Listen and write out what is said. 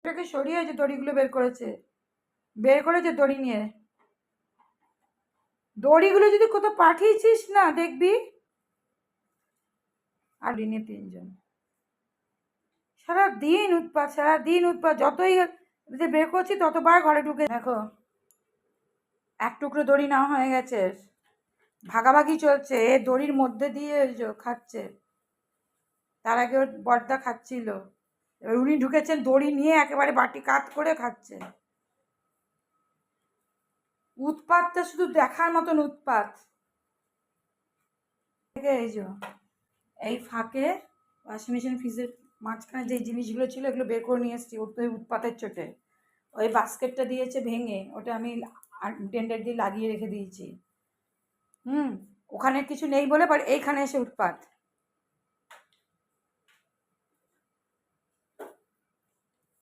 এটাকে সরিয়ে যে দড়িগুলো বের করেছে দড়ি নিয়ে। দড়িগুলো যদি কোথাও পাঠিয়েছিস না দেখবি। আর দিনে 3 জন সারাদিন উৎপাত, যতই বের করছি ততবার ঘরে ঢুকে। দেখো এক টুকরো দড়ি নেওয়া হয়ে গেছে, ভাগাভাগি চলছে, এ দড়ির মধ্যে দিয়ে খাচ্ছে। তার আগে ওর বড়দা খাচ্ছিল, এবার উনি ঢুকেছেন দড়ি নিয়ে একেবারে বাটি কাত করে খাচ্ছে। উৎপাতটা শুধু দেখার মতন উৎপাত। এই ফাঁকে ওয়াশিং মেশিন ফ্রিজের মাঝখানে যে জিনিসগুলো ছিল এগুলো বের করে নিয়ে এসেছি ওই উৎপাতের চোটে। ওই বাস্কেটটা দিয়েছে ভেঙে, ওটা আমি টেন্ডার দিয়ে লাগিয়ে রেখে দিয়েছি। ওখানে কিছু নেই বলে, এইখানে এসে উৎপাত।